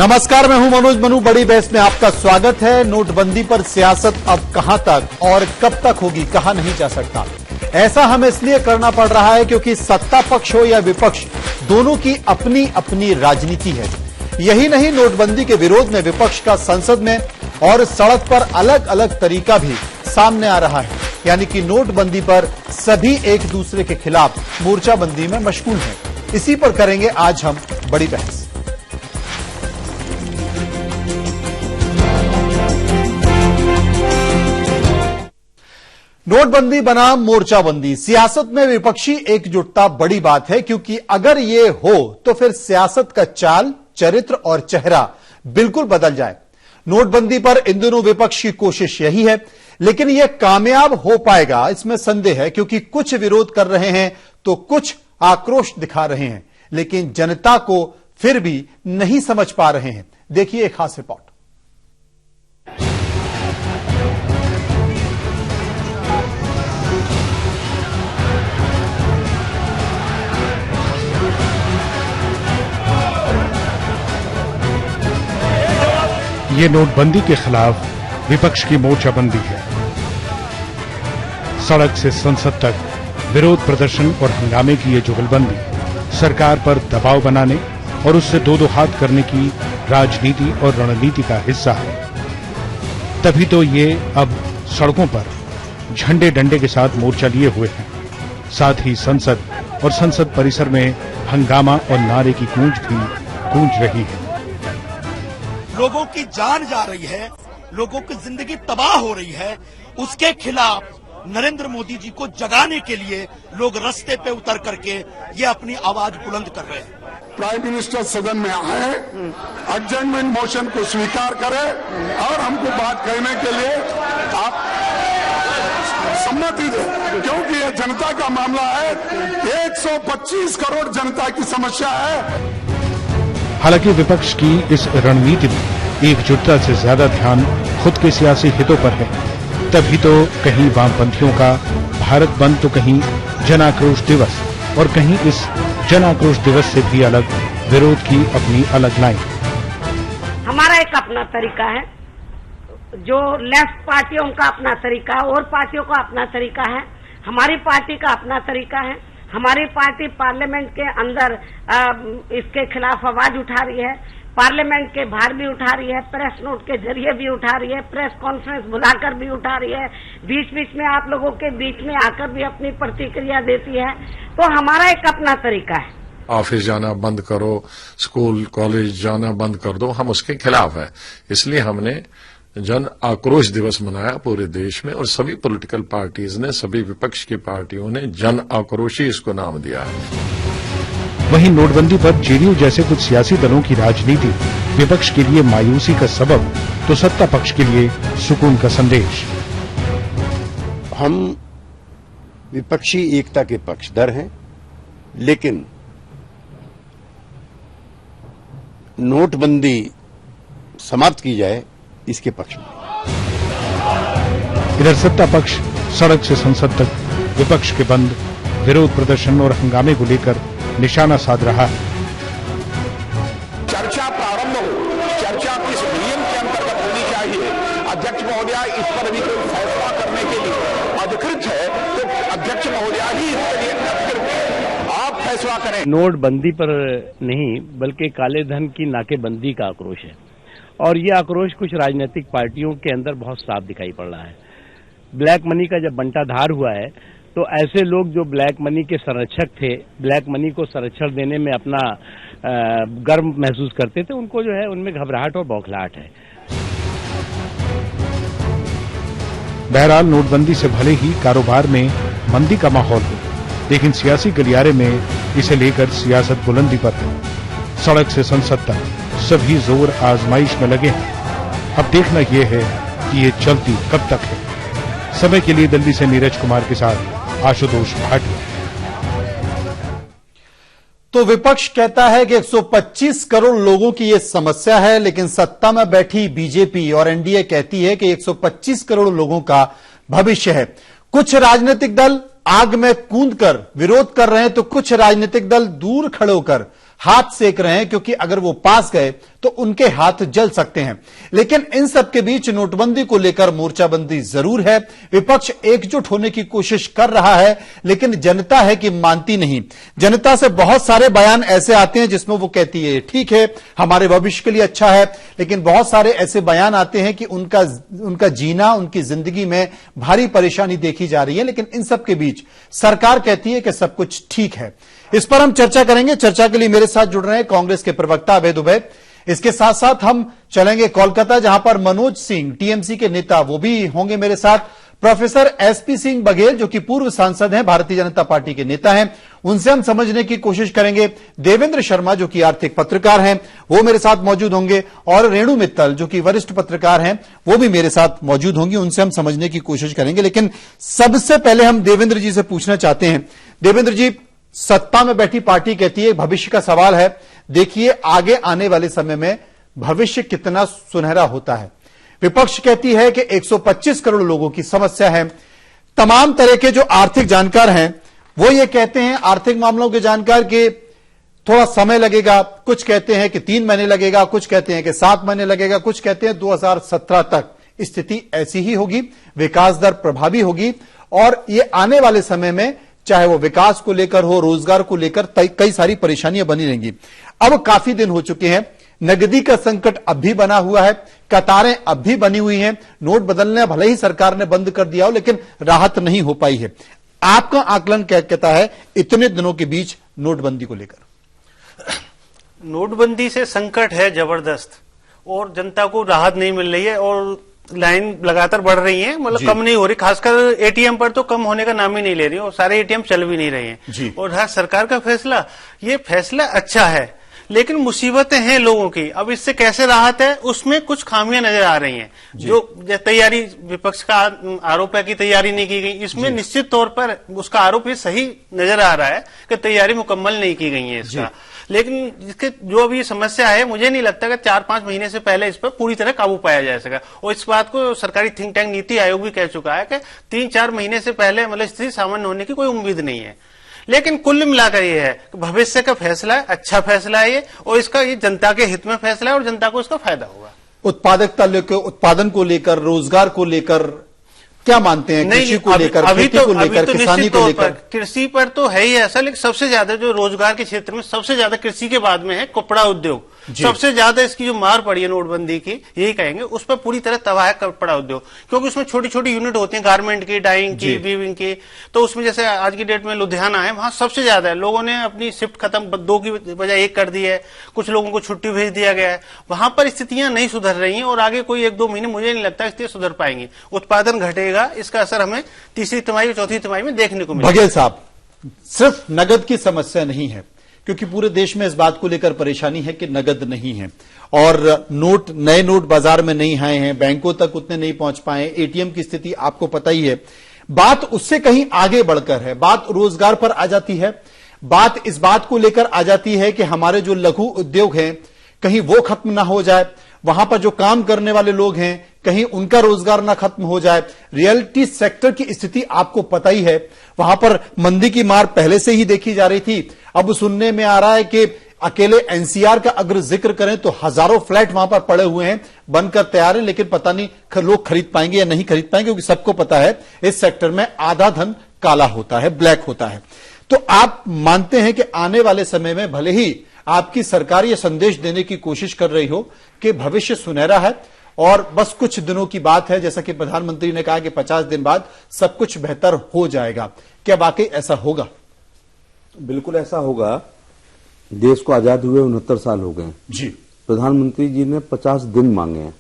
नमस्कार, मैं हूं मनोज मनु। बड़ी बहस में आपका स्वागत है। नोटबंदी पर सियासत अब कहां तक और कब तक होगी, कहा नहीं जा सकता। ऐसा हमें इसलिए करना पड़ रहा है क्योंकि सत्ता पक्ष हो या विपक्ष, दोनों की अपनी अपनी राजनीति है। यही नहीं, नोटबंदी के विरोध में विपक्ष का संसद में और सड़क पर अलग अलग तरीका भी सामने आ रहा है। यानी कि नोटबंदी पर सभी एक दूसरे के खिलाफ मोर्चाबंदी में मशगूल हैं। इसी पर करेंगे आज हम बड़ी बहस। नोटबंदी बनाम मोर्चाबंदी, सियासत में विपक्षी एकजुटता बड़ी बात है, क्योंकि अगर ये हो तो फिर सियासत का चाल, चरित्र और चेहरा बिल्कुल बदल जाए। नोटबंदी पर इन दोनों विपक्ष की कोशिश यही है, लेकिन यह कामयाब हो पाएगा इसमें संदेह है, क्योंकि कुछ विरोध कर रहे हैं तो कुछ आक्रोश दिखा रहे हैं, लेकिन जनता को फिर भी नहीं समझ पा रहे हैं। देखिए एक खास रिपोर्ट। ये नोटबंदी के खिलाफ विपक्ष की मोर्चाबंदी है। सड़क से संसद तक विरोध प्रदर्शन और हंगामे की ये जुगलबंदी सरकार पर दबाव बनाने और उससे दो हाथ करने की राजनीति और रणनीति का हिस्सा है। तभी तो ये अब सड़कों पर झंडे डंडे के साथ मोर्चा लिए हुए हैं। साथ ही संसद और संसद परिसर में हंगामा और नारे की गूंज भी गूंज रही है। लोगों की जान जा रही है, लोगों की जिंदगी तबाह हो रही है, उसके खिलाफ नरेंद्र मोदी जी को जगाने के लिए लोग रास्ते पे उतर करके ये अपनी आवाज बुलंद कर रहे हैं। प्राइम मिनिस्टर सदन में आए, एडजर्नमेंट मोशन को स्वीकार करें और हमको बात कहने के लिए आप सम्मति दें, क्योंकि ये जनता का मामला है। 125 करोड़ जनता की समस्या है। हालांकि विपक्ष की इस रणनीति में एकजुटता से ज्यादा ध्यान खुद के सियासी हितों पर है। तभी तो कहीं वामपंथियों का भारत बंद, तो कहीं जन आक्रोश दिवस और कहीं इस जन आक्रोश दिवस से भी अलग विरोध की अपनी अलग लाइन। हमारा एक अपना तरीका है, जो लेफ्ट पार्टियों का अपना तरीका है और पार्टियों का अपना तरीका है। हमारी पार्टी का अपना तरीका है। हमारी पार्टी पार्लियामेंट के अंदर इसके खिलाफ आवाज उठा रही है, पार्लियामेंट के बाहर भी उठा रही है, प्रेस नोट के जरिए भी उठा रही है, प्रेस कॉन्फ्रेंस बुलाकर भी उठा रही है, बीच बीच में आप लोगों के बीच में आकर भी अपनी प्रतिक्रिया देती है। तो हमारा एक अपना तरीका है। ऑफिस जाना बंद करो, स्कूल कॉलेज जाना बंद कर दो, हम उसके खिलाफ है। इसलिए हमने जन आक्रोश दिवस मनाया पूरे देश में, और सभी पॉलिटिकल पार्टीज ने, सभी विपक्ष की पार्टियों ने जन आक्रोशी इसको नाम दिया है। वहीं नोटबंदी पर जेडीयू जैसे कुछ सियासी दलों की राजनीति विपक्ष के लिए मायूसी का सबब, तो सत्ता पक्ष के लिए सुकून का संदेश। हम विपक्षी एकता के पक्षधर हैं, लेकिन नोटबंदी समाप्त की जाए इसके पक्ष में। इधर सत्ता पक्ष सड़क से संसद तक विपक्ष के बंद, विरोध प्रदर्शन और हंगामे को लेकर निशाना साध रहा है। चर्चा प्रारंभ हो, चर्चा किस नियम के अंतर्गत होनी चाहिए, अध्यक्ष महोदय इस पर भी कोई फैसला करने के लिए अधिकृत है, तो अध्यक्ष महोदय ही इसके लिए अधिकृत है, आप फैसला करें। नोटबंदी पर नहीं, बल्कि काले धन की नाकेबंदी का आक्रोश है, और ये आक्रोश कुछ राजनीतिक पार्टियों के अंदर बहुत साफ दिखाई पड़ रहा है। ब्लैक मनी का जब बंटाधार हुआ है, तो ऐसे लोग जो ब्लैक मनी के संरक्षक थे, ब्लैक मनी को संरक्षण देने में अपना गर्व महसूस करते थे, उनको जो है उनमें घबराहट और बौखलाहट है। बहरहाल नोटबंदी से भले ही कारोबार में मंदी का माहौल हो, लेकिन सियासी गलियारे में इसे लेकर सियासत बुलंदी पर है। सड़क से संसद तक सभी जोर आजमाइश में लगे हैं। अब देखना यह है कि ये चलती कब तक है। समय के लिए दिल्ली से नीरज कुमार के साथ आशुतोष भाटिया। तो विपक्ष कहता है कि 125 करोड़ लोगों की यह समस्या है, लेकिन सत्ता में बैठी बीजेपी और एनडीए कहती है कि 125 करोड़ लोगों का भविष्य है। कुछ राजनीतिक दल आग में कूदकर विरोध कर रहे हैं, तो कुछ राजनीतिक दल दूर खड़े होकर हाथ सेक रहे हैं, क्योंकि अगर वो पास गए तो उनके हाथ जल सकते हैं। लेकिन इन सब के बीच नोटबंदी को लेकर मोर्चाबंदी जरूर है। विपक्ष एकजुट होने की कोशिश कर रहा है, लेकिन जनता है कि मानती नहीं। जनता से बहुत सारे बयान ऐसे आते हैं जिसमें वो कहती है ठीक है, हमारे भविष्य के लिए अच्छा है, लेकिन बहुत सारे ऐसे बयान आते हैं कि उनका जीना, उनकी जिंदगी में भारी परेशानी देखी जा रही है। लेकिन इन सब के बीच सरकार कहती है कि सब कुछ ठीक है। इस पर हम चर्चा करेंगे। चर्चा के लिए मेरे साथ जुड़ रहे हैं कांग्रेस के प्रवक्ता अभय दुबे। इसके साथ साथ हम चलेंगे कोलकाता, जहां पर मनोज सिंह टीएमसी के नेता वो भी होंगे मेरे साथ। प्रोफेसर एसपी सिंह बघेल जो कि पूर्व सांसद हैं, भारतीय जनता पार्टी के नेता हैं, उनसे हम समझने की कोशिश करेंगे। देवेंद्र शर्मा जो कि आर्थिक पत्रकार हैं, वो मेरे साथ मौजूद होंगे, और रेणु मित्तल जो कि वरिष्ठ पत्रकार हैं, वो भी मेरे साथ मौजूद होंगी। उनसे हम समझने की कोशिश करेंगे। लेकिन सबसे पहले हम देवेंद्र जी से पूछना चाहते हैं। देवेंद्र जी, सत्ता में बैठी पार्टी कहती है भविष्य का सवाल है, देखिए आगे आने वाले समय में भविष्य कितना सुनहरा होता है। विपक्ष कहती है कि 125 करोड़ लोगों की समस्या है। तमाम तरह के जो आर्थिक जानकार हैं वो ये कहते हैं, आर्थिक मामलों के जानकार, के थोड़ा समय लगेगा। कुछ कहते हैं कि 3 महीने लगेगा, कुछ कहते हैं कि 7 महीने लगेगा, कुछ कहते हैं 2017 तक स्थिति ऐसी ही होगी, विकास दर प्रभावी होगी, और ये आने वाले समय में चाहे वो विकास को लेकर हो, रोजगार को लेकर कई सारी परेशानियां बनी रहेंगी। अब काफी दिन हो चुके हैं, नगदी का संकट अब भी बना हुआ है, कतारें अब भी बनी हुई हैं, नोट बदलने भले ही सरकार ने बंद कर दिया हो, लेकिन राहत नहीं हो पाई है। आपका आकलन क्या कहता है इतने दिनों के बीच नोटबंदी को लेकर? नोटबंदी से संकट है जबरदस्त, और जनता को राहत नहीं मिल रही है, और लाइन लगातार बढ़ रही है, मतलब कम नहीं हो रही। खासकर एटीएम पर तो कम होने का नाम ही नहीं ले रही, और सारे एटीएम चल भी नहीं रहे हैं। और हाँ, सरकार का फैसला, ये फैसला अच्छा है, लेकिन मुसीबतें हैं लोगों की। अब इससे कैसे राहत है, उसमें कुछ खामियां नजर आ रही हैं। जो तैयारी, विपक्ष का आरोप है कि तैयारी नहीं की गई, इसमें निश्चित तौर पर उसका आरोप ये सही नजर आ रहा है कि तैयारी मुकम्मल नहीं की गई है इसका। लेकिन इसके जो अभी समस्या है, मुझे नहीं लगता कि 4-5 महीने से पहले इस पर पूरी तरह काबू पाया जा सका। और इस बात को सरकारी थिंक टैंक नीति आयोग भी कह चुका है कि 3-4 महीने से पहले मतलब स्थिति सामान्य होने की कोई उम्मीद नहीं है। लेकिन कुल मिलाकर ये है कि भविष्य का फैसला है, अच्छा फैसला है ये, और इसका ये जनता के हित में फैसला है, और जनता को इसका फायदा होगा। उत्पादकता लेकर, उत्पादन को लेकर, रोजगार को लेकर क्या मानते हैं? कृषि को लेकर, खेती को लेकर, किसानी को लेकर? कृषि पर तो है ही ऐसा, लेकिन सबसे ज्यादा जो रोजगार के क्षेत्र में सबसे ज्यादा कृषि के बाद में है कपड़ा उद्योग। सबसे ज्यादा इसकी जो मार पड़ी है नोटबंदी की, यही कहेंगे, उस पर पूरी तरह तबाह है कपड़ा उद्योग। क्योंकि उसमें छोटी छोटी यूनिट होती हैं, गारमेंट की, डाइंग की, वीविंग की। तो उसमें जैसे आज की डेट में लुधियाना है, वहां सबसे ज्यादा है। लोगों ने अपनी शिफ्ट खत्म 2 की बजाय 1 कर दी है, कुछ लोगों को छुट्टी भेज दिया गया है। वहां पर स्थितियां नहीं सुधर रही हैं, और आगे कोई 1-2 महीने मुझे नहीं लगता स्थितियां सुधर पाएंगी। उत्पादन घटेगा, इसका असर हमें तीसरी तिमाही, चौथी तिमाही में देखने को मिलेगा। बघेल साहब, सिर्फ नगद की समस्या नहीं है, क्योंकि पूरे देश में इस बात को लेकर परेशानी है कि नगद नहीं है, और नए नोट बाजार में नहीं आए हैं, बैंकों तक उतने नहीं पहुंच पाए, एटीएम की स्थिति आपको पता ही है। बात उससे कहीं आगे बढ़कर है, बात रोजगार पर आ जाती है, बात इस बात को लेकर आ जाती है कि हमारे जो लघु उद्योग हैं कहीं वो खत्म ना हो जाए, वहां पर जो काम करने वाले लोग हैं कहीं उनका रोजगार ना खत्म हो जाए। रियलिटी सेक्टर की स्थिति आपको पता ही है, वहां पर मंदी की मार पहले से ही देखी जा रही थी। अब सुनने में आ रहा है कि अकेले एनसीआर का अगर जिक्र करें तो हजारों फ्लैट वहां पर पड़े हुए हैं, बनकर तैयार हैं, लेकिन पता नहीं लोग खरीद पाएंगे या नहीं खरीद पाएंगे, क्योंकि सबको पता है इस सेक्टर में आधा धन काला होता है, ब्लैक होता है। तो आप मानते हैं कि आने वाले समय में भले ही आपकी सरकार यह संदेश देने की कोशिश कर रही हो कि भविष्य सुनहरा है और बस कुछ दिनों की बात है, जैसा कि प्रधानमंत्री ने कहा कि 50 दिन बाद सब कुछ बेहतर हो जाएगा, क्या वाकई ऐसा होगा? बिल्कुल ऐसा होगा। देश को आजाद हुए 69 साल हो गए जी। प्रधानमंत्री जी ने 50 दिन मांगे हैं।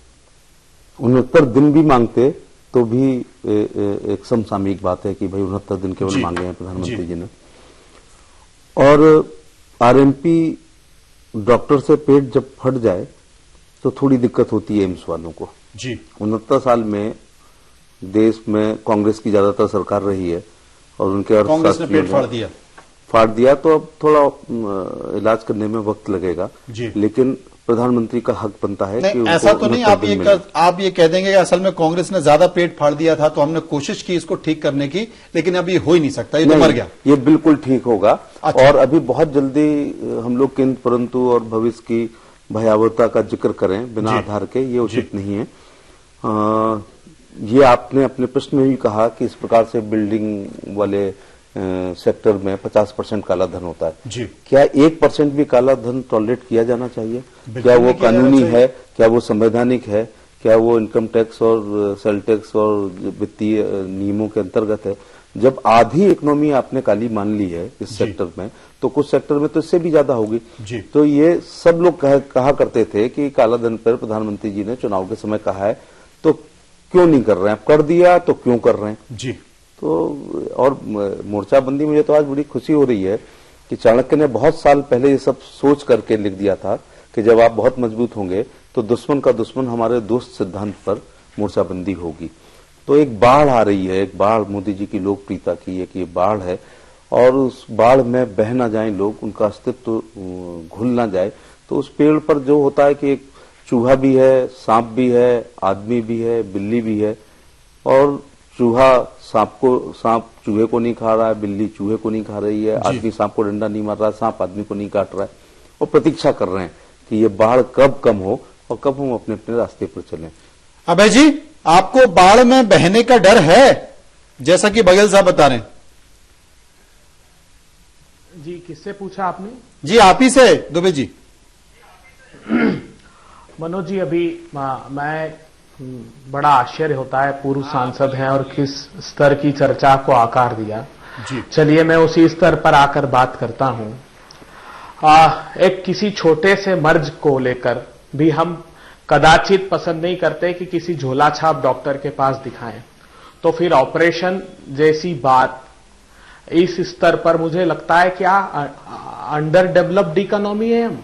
69 दिन भी मांगते तो भी एक समसामयिक बात है कि भाई 69 दिन केवल मांगे हैं प्रधानमंत्री जी ने। और आरएमपी डॉक्टर से पेट जब फट जाए तो थोड़ी दिक्कत होती है एम्स वालों को जी। 69 साल में देश में कांग्रेस की ज्यादातर सरकार रही है और उनके कांग्रेस ने पेट फाड़ दिया तो अब थोड़ा इलाज करने में वक्त लगेगा, लेकिन प्रधानमंत्री का हक बनता है कि ऐसा तो नहीं आप ये कह देंगे कि असल में कांग्रेस ने ज्यादा पेट फाड़ दिया था तो हमने कोशिश की इसको ठीक करने की, लेकिन अब ये हो ही नहीं सकता, ये तो मर गया। ये बिल्कुल ठीक होगा। अच्छा। और अभी बहुत जल्दी हम लोग केंद्र परंतु और भविष्य की भयावहता का जिक्र करें बिना आधार के, ये उचित नहीं है। ये आपने अपने प्रश्न में भी कहा कि इस प्रकार से बिल्डिंग वाले सेक्टर में 50% काला धन होता है जी। क्या 1% भी काला धन टॉलरेट किया जाना चाहिए? क्या वो कानूनी है? क्या वो संवैधानिक है? क्या वो इनकम टैक्स और सेल टैक्स और वित्तीय नियमों के अंतर्गत है? जब आधी इकोनॉमी आपने काली मान ली है इस सेक्टर में, तो कुछ सेक्टर में तो इससे भी ज्यादा होगी। तो ये सब लोग कहा करते थे कि काला धन पर प्रधानमंत्री जी ने चुनाव के समय कहा है, तो क्यों नहीं कर रहे हैं? कर दिया तो क्यों कर रहे हैं जी। तो और मोर्चाबंदी, मुझे तो आज बड़ी खुशी हो रही है कि चाणक्य ने बहुत साल पहले ये सब सोच करके लिख दिया था कि जब आप बहुत मजबूत होंगे तो दुश्मन का दुश्मन हमारे दोस्त सिद्धांत पर मोर्चाबंदी होगी। तो एक बाढ़ आ रही है, एक बाढ़ मोदी जी की लोकप्रियता की एक ये बाढ़ है, और उस बाढ़ में बह ना जाए लोग, उनका अस्तित्व घुल ना जाए। तो उस पेड़ पर जो होता है कि एक चूहा भी है, सांप भी है, आदमी भी है, बिल्ली भी है, और चूहा सांप चूहे को नहीं खा रहा है, बिल्ली चूहे को नहीं खा रही है, आदमी सांप को डंडा नहीं मार रहा है, सांप आदमी को नहीं काट रहा है, और प्रतीक्षा कर रहे हैं कि ये बाढ़ कब कम हो और कब हम अपने अपने रास्ते पर चलें। अभय जी, आपको बाढ़ में बहने का डर है, जैसा कि बघेल साहब बता रहे हैं? जी, किससे पूछा आपने? जी आप ही से, दुबे जी। मनोज जी, अभी मैं बड़ा आश्चर्य होता है, पूर्व सांसद हैं और किस स्तर की चर्चा को आकार दिया। चलिए मैं उसी स्तर पर आकर बात करता हूं। एक किसी छोटे से मर्ज को लेकर भी हम कदाचित पसंद नहीं करते कि किसी झोला छाप डॉक्टर के पास दिखाएं, तो फिर ऑपरेशन जैसी बात इस स्तर पर मुझे लगता है क्या अंडर डेवलप्ड इकोनॉमी है हम?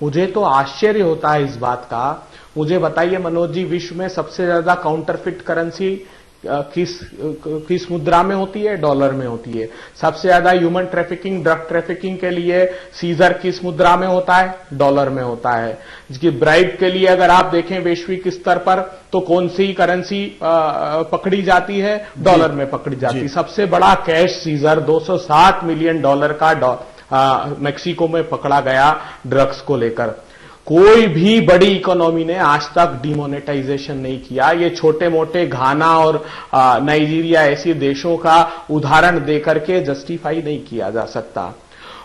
मुझे तो आश्चर्य होता है इस बात का। मुझे बताइए मनोज जी, विश्व में सबसे ज्यादा काउंटरफिट करेंसी किस मुद्रा में होती है? डॉलर में होती है। सबसे ज्यादा ह्यूमन ट्रैफिकिंग, ड्रग ट्रैफिकिंग के लिए सीजर किस मुद्रा में होता है? डॉलर में होता है। जिसकी ब्राइब के लिए अगर आप देखें वैश्विक स्तर पर तो कौन सी करेंसी पकड़ी जाती है? डॉलर में पकड़ी जाती है। सबसे बड़ा कैश सीजर $260 मिलियन का मेक्सिको में पकड़ा गया ड्रग्स को लेकर। कोई भी बड़ी इकोनॉमी ने आज तक डिमोनेटाइजेशन नहीं किया। ये छोटे मोटे घाना और नाइजीरिया ऐसे देशों का उदाहरण देकर के जस्टिफाई नहीं किया जा सकता।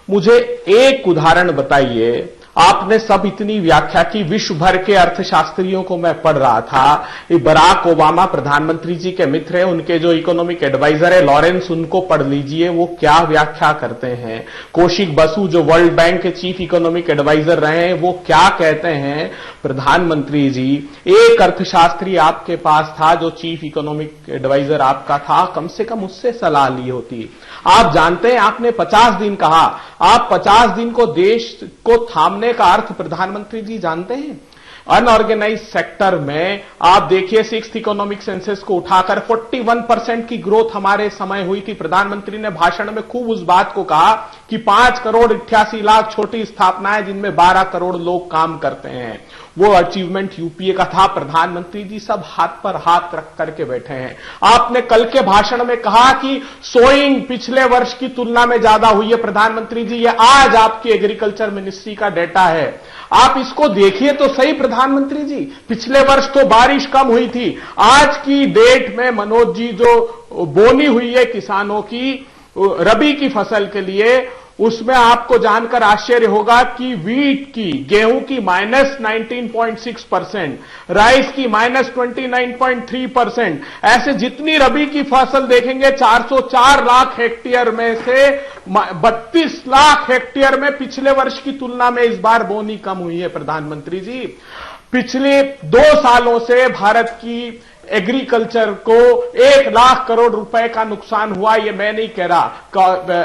मुझे एक उदाहरण बताइए। आपने सब इतनी व्याख्या की, विश्व भर के अर्थशास्त्रियों को मैं पढ़ रहा था। ये बराक ओबामा प्रधानमंत्री जी के मित्र हैं, उनके जो इकोनॉमिक एडवाइजर है लॉरेंस, उनको पढ़ लीजिए, वो क्या व्याख्या करते हैं। कौशिक बसु जो वर्ल्ड बैंक के चीफ इकोनॉमिक एडवाइजर रहे हैं, वो क्या कहते हैं। प्रधानमंत्री जी, एक अर्थशास्त्री आपके पास था जो चीफ इकोनॉमिक एडवाइजर आपका था, कम से कम उससे सलाह ली होती। आप जानते हैं, आपने 50 दिन कहा। आप 50 दिन को देश को थामने का अर्थ प्रधानमंत्री जी जानते हैं? अनऑर्गेनाइज सेक्टर में आप देखिए 6th इकोनॉमिक सेंसस को उठाकर 41% की ग्रोथ हमारे समय हुई थी। प्रधानमंत्री ने भाषण में खूब उस बात को कहा कि 5,88,00,000 छोटी स्थापनाएं जिनमें 12 करोड़ लोग काम करते हैं। वो अचीवमेंट यूपीए का था। प्रधानमंत्री जी सब हाथ पर हाथ रख करके बैठे हैं। आपने कल के भाषण में कहा कि सोइंग पिछले वर्ष की तुलना में ज्यादा हुई है। प्रधानमंत्री जी, ये आज आपकी एग्रीकल्चर मिनिस्ट्री का डेटा है, आप इसको देखिए तो सही प्रधानमंत्री जी। पिछले वर्ष तो बारिश कम हुई थी, आज की डेट में मनोज जी जो बोनी हुई है किसानों की रबी की फसल के लिए, उसमें आपको जानकर आश्चर्य होगा कि वीट की, गेहूं की -19.6%, राइस की -29.3%, ऐसे जितनी रबी की फसल देखेंगे 404 लाख हेक्टेयर में से 32 लाख हेक्टेयर में पिछले वर्ष की तुलना में इस बार बोनी कम हुई है। प्रधानमंत्री जी, पिछले 2 सालों से भारत की एग्रीकल्चर को 1 लाख करोड़ रुपए का नुकसान हुआ। ये मैं नहीं कह रहा,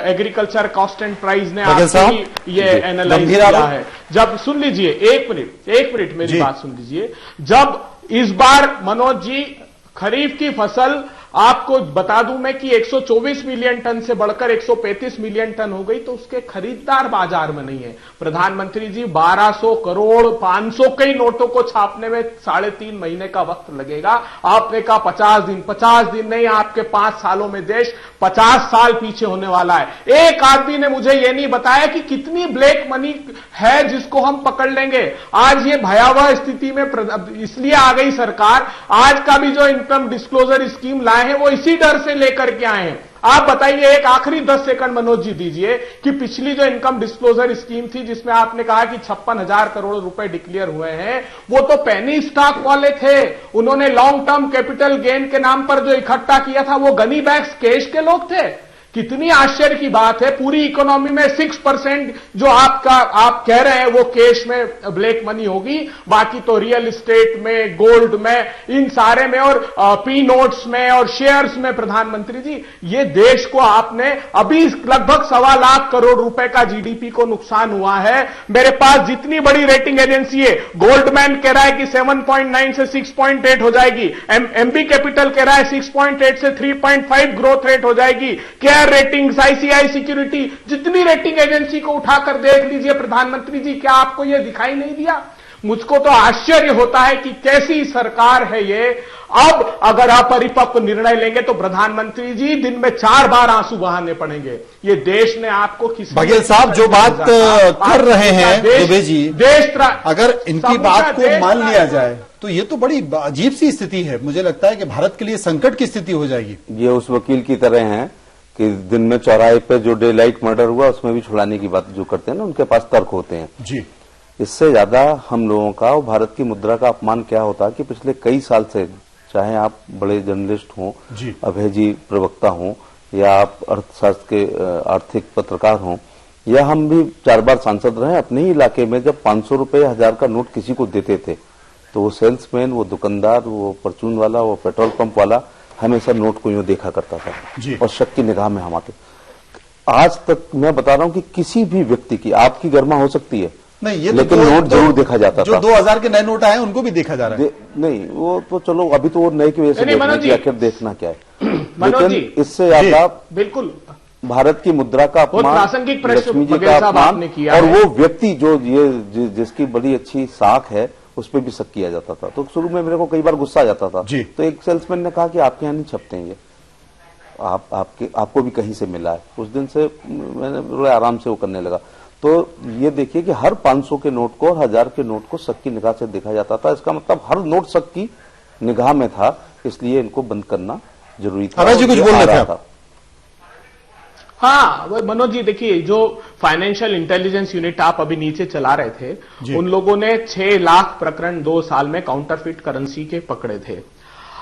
एग्रीकल्चर कॉस्ट एंड प्राइस ने आपकी ये एनालाइज किया है। जब सुन लीजिए, एक मिनट मेरी बात सुन लीजिए। जब इस बार मनोज जी खरीफ की फसल आपको बता दूं मैं कि 124 मिलियन टन से बढ़कर 135 मिलियन टन हो गई, तो उसके खरीदार बाजार में नहीं है। प्रधानमंत्री जी 1200 करोड़ 500 के नोटों को छापने में 3.5 महीने का वक्त लगेगा। आपने कहा 50 दिन नहीं, आपके 5 सालों में देश 50 साल पीछे होने वाला है। एक आदमी ने मुझे यह नहीं बताया कि कितनी ब्लैक मनी है जिसको हम पकड़ लेंगे। आज ये भयावह स्थिति में इसलिए आ गई सरकार। आज का भी जो इनकम डिस्क्लोजर स्कीम लाए हैं वो इसी डर से लेकर के आए हैं। आप बताइए, एक आखिरी 10 सेकंड मनोज जी दीजिए कि पिछली जो इनकम डिस्क्लोजर स्कीम थी जिसमें आपने कहा कि 56,000 करोड़ रुपए डिक्लेयर हुए हैं, वो तो पेनी स्टॉक वाले थे। उन्होंने लॉन्ग टर्म कैपिटल गेन के नाम पर जो इकट्ठा किया था वो गनी बैग्स कैश के लोग थे। कितनी आश्चर्य की बात है, पूरी इकोनॉमी में 6% जो आप कह रहे हैं वो कैश में ब्लैक मनी होगी, बाकी तो रियल एस्टेट में, गोल्ड में, इन सारे में और पी नोट्स में और शेयर्स में। प्रधानमंत्री जी, ये देश को आपने अभी लगभग 1.25 लाख करोड़ रुपए का जीडीपी को नुकसान हुआ है। मेरे पास जितनी बड़ी रेटिंग एजेंसी है, गोल्डमैन कह रहा है कि 7.9 से 6.8 हो जाएगी, एमबी कैपिटल कह रहा है 6.8 से 3.5 ग्रोथ रेट हो जाएगी, रेटिंग्स, आईसीआई सिक्योरिटी, जितनी रेटिंग एजेंसी को उठाकर देख लीजिए। प्रधानमंत्री जी, क्या आपको यह दिखाई नहीं दिया? मुझको तो आश्चर्य होता है कि कैसी सरकार है ये। अब अगर आप परिपक्व निर्णय लेंगे तो प्रधानमंत्री जी दिन में 4 बार आंसू बहाने पड़ेंगे। ये देश ने आपको किसी बघेल साहब जो बात कर रहे हैं दुबे जी, अगर इनकी बात को मान लिया जाए तो ये तो बड़ी अजीब सी स्थिति है। मुझे लगता है कि भारत के लिए संकट की स्थिति हो जाएगी। ये उस वकील की तरह है कि दिन में चौराहे पे जो डे लाइट मर्डर हुआ उसमें भी छुड़ाने की बात जो करते हैं ना, उनके पास तर्क होते हैं जी। इससे ज्यादा हम लोगों का और भारत की मुद्रा का अपमान क्या होता है कि पिछले कई साल से, चाहे आप बड़े जर्नलिस्ट हों, अभय जी प्रवक्ता हों, या आप अर्थशास्त्र के आर्थिक पत्रकार हों, या हम भी 4 बार सांसद रहे अपने ही इलाके में, जब 500 रुपए 1000 का नोट किसी को देते थे तो वो सेल्समैन, वो दुकानदार, वो परचून वाला, वो पेट्रोल पंप वाला हमेशा नोट को यूं देखा करता था और शक की निगाह में हम आते। आज तक मैं बता रहा हूं कि किसी भी व्यक्ति की, आपकी गर्मा हो सकती है नहीं, ये लेकिन नोट जरूर देखा जाता था। जो 2000 के नए नोट आए उनको भी देखा जा रहा है। नहीं, वो तो चलो अभी तो वो नए की वजह से आखिर देखना क्या है। लेकिन इससे ज्यादा बिल्कुल भारत की मुद्रा का अपमान, प्रासंगिक लक्ष्मी जी का अपमान, और वो व्यक्ति जो ये जिसकी बड़ी अच्छी साख है उस पर भी शक किया जाता था। तो शुरू में मेरे को कई बार गुस्सा आ जाता था। तो एक सेल्समैन ने कहा कि आपके यहाँ नहीं छपते हैं ये, आपको भी कहीं से मिला है। उस दिन से मैंने बड़े आराम से वो करने लगा। तो ये देखिए कि हर 500 के नोट को और 1000 के नोट को शक की निगाह से देखा जाता था। इसका मतलब हर नोट शक की निगाह में था, इसलिए इनको बंद करना जरूरी था। जी कुछ बोल रहे थे? हाँ मनोज जी, देखिए जो फाइनेंशियल इंटेलिजेंस यूनिट आप अभी नीचे चला रहे थे, उन लोगों ने 6 लाख प्रकरण 2 साल में काउंटरफिट करेंसी के पकड़े थे।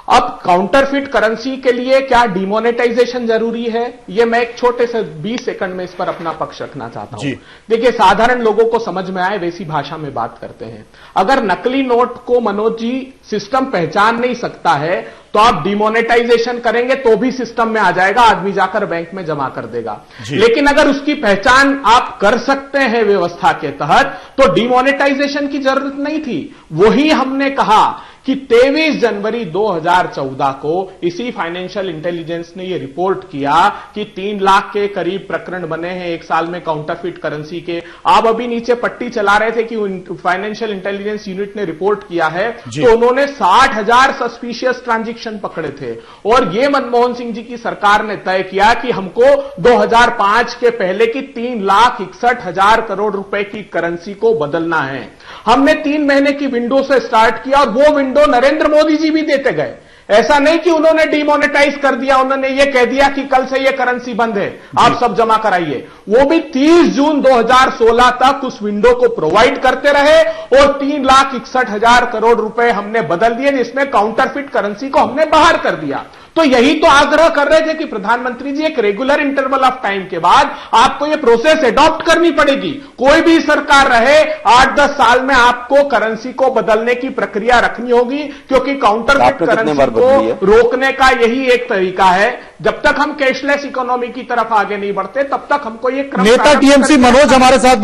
अब काउंटरफिट करेंसी के लिए क्या डिमोनेटाइजेशन जरूरी है? ये मैं एक छोटे से 20 सेकंड में इस पर अपना पक्ष रखना चाहता हूं। देखिए, साधारण लोगों को समझ में आए वैसी भाषा में बात करते हैं। अगर नकली नोट को मनोज जी सिस्टम पहचान नहीं सकता है तो आप डिमोनेटाइजेशन करेंगे तो भी सिस्टम में आ जाएगा, आदमी जाकर बैंक में जमा कर देगा। लेकिन अगर उसकी पहचान आप कर सकते हैं व्यवस्था के तहत तो डिमोनेटाइजेशन की जरूरत नहीं थी। वही हमने कहा कि 23 जनवरी 2014 को इसी फाइनेंशियल इंटेलिजेंस ने यह रिपोर्ट किया कि 3 लाख के करीब प्रकरण बने हैं 1 साल में काउंटरफिट करेंसी के। आप अभी नीचे पट्टी चला रहे थे कि फाइनेंशियल इंटेलिजेंस यूनिट ने रिपोर्ट किया है, तो उन्होंने 60,000 सस्पिशियस ट्रांजैक्शन पकड़े थे। और यह मनमोहन सिंह जी की सरकार ने तय किया कि हमको 2005 के पहले की 3,61,000 करोड़ रुपए की करेंसी को बदलना है। हमने 3 महीने की विंडो से स्टार्ट किया और वो विंडो नरेंद्र मोदी जी भी देते गए। ऐसा नहीं कि उन्होंने डिमोनेटाइज कर दिया, उन्होंने ये कह दिया कि कल से ये करेंसी बंद है, आप सब जमा कराइए। वो भी 30 जून 2016 तक उस विंडो को प्रोवाइड करते रहे और 3,61,000 करोड़ रुपए हमने बदल दिए, जिसमें काउंटरफिट करेंसी को हमने बाहर कर दिया। तो यही तो आग्रह कर रहे थे कि प्रधानमंत्री जी एक रेगुलर इंटरवल ऑफ टाइम के बाद आपको ये प्रोसेस एडॉप्ट करनी पड़ेगी। कोई भी सरकार रहे 8-10 साल में आपको करेंसी को बदलने की प्रक्रिया रखनी होगी, क्योंकि काउंटरफिट करेंसी को रोकने का यही एक तरीका है। जब तक हम कैशलेस इकोनॉमी की तरफ आगे नहीं बढ़ते तब तक हमको ये क्रम। नेता टीएमसी मनोज हमारे साथ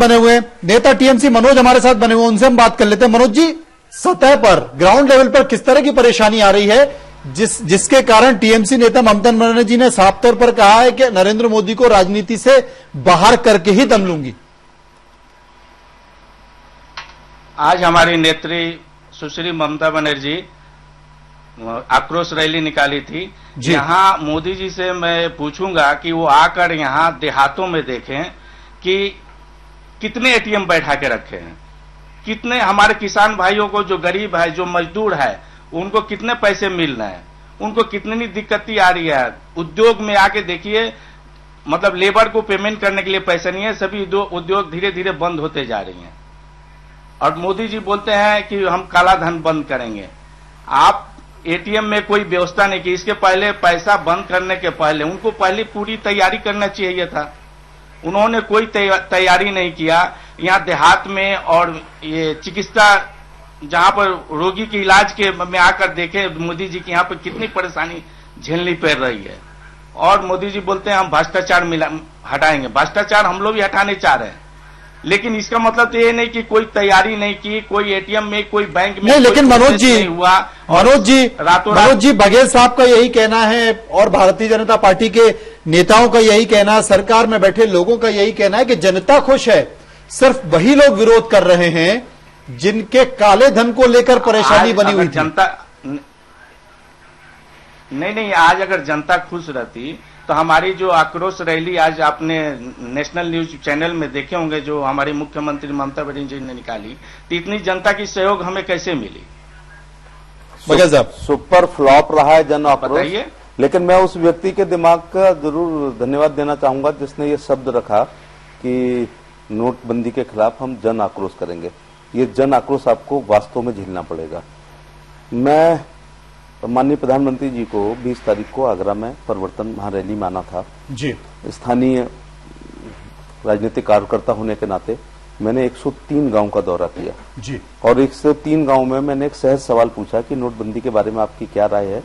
बने हुए उनसे हम बात कर लेते हैं। मनोज जी, सतह पर ग्राउंड लेवल पर किस तरह की परेशानी आ रही है जिसके कारण टीएमसी नेता ममता बनर्जी ने साफ तौर पर कहा है कि नरेंद्र मोदी को राजनीति से बाहर करके ही दम लूंगी। आज हमारी नेत्री सुश्री ममता बनर्जी आक्रोश रैली निकाली थी। यहाँ मोदी जी से मैं पूछूंगा कि वो आकर यहाँ देहातों में देखें कि कितने एटीएम बैठा के रखे हैं, कितने हमारे किसान भाइयों को, जो गरीब है, जो मजदूर है, उनको कितने पैसे मिल रहे हैं, उनको कितनी दिक्कतें आ रही है। उद्योग में आके देखिए, मतलब लेबर को पेमेंट करने के लिए पैसे नहीं है, सभी उद्योग धीरे धीरे बंद होते जा रही हैं। और मोदी जी बोलते हैं कि हम काला धन बंद करेंगे। आप एटीएम में कोई व्यवस्था नहीं की। इसके पहले पैसा बंद करने के पहले उनको पहले पूरी तैयारी करना चाहिए था। उन्होंने कोई तैयारी नहीं किया। यहाँ देहात में और ये चिकित्सा जहां पर रोगी के इलाज के में आकर देखे मोदी जी की यहाँ पर कितनी परेशानी झेलनी पड़ रही है। और मोदी जी बोलते हैं हम भ्रष्टाचार हटाएंगे। भ्रष्टाचार हम लोग भी हटाने चाह रहे हैं, लेकिन इसका मतलब तो ये नहीं कि कोई तैयारी नहीं की, कोई एटीएम में, कोई बैंक में नहीं। लेकिन मनोज जी बघेल साहब का यही कहना है और भारतीय जनता पार्टी के नेताओं का यही कहना है, सरकार में बैठे लोगों का यही कहना है कि जनता खुश है, सिर्फ वही लोग विरोध कर रहे हैं जिनके काले धन को लेकर परेशानी बनी हुई जनता नहीं, आज अगर जनता खुश रहती तो हमारी जो आक्रोश रैली आज आपने नेशनल न्यूज चैनल में देखे होंगे, जो हमारी मुख्यमंत्री ममता बनर्जी ने निकाली, तो इतनी जनता की सहयोग हमें कैसे मिली? सुपर फ्लॉप रहा है जन आक्रोश। लेकिन मैं उस व्यक्ति के दिमाग का जरूर धन्यवाद देना चाहूंगा जिसने ये शब्द रखा कि नोटबंदी के खिलाफ हम जन आक्रोश करेंगे। ये जन आक्रोश आपको वास्तव में झेलना पड़ेगा। मैं माननीय प्रधानमंत्री जी को 20 तारीख को आगरा में परिवर्तन महारैली में आना था जी। स्थानीय राजनीतिक कार्यकर्ता होने के नाते मैंने 103 गांव का दौरा किया जी। और 103 गांव में मैंने एक सहज सवाल पूछा कि नोटबंदी के बारे में आपकी क्या राय है।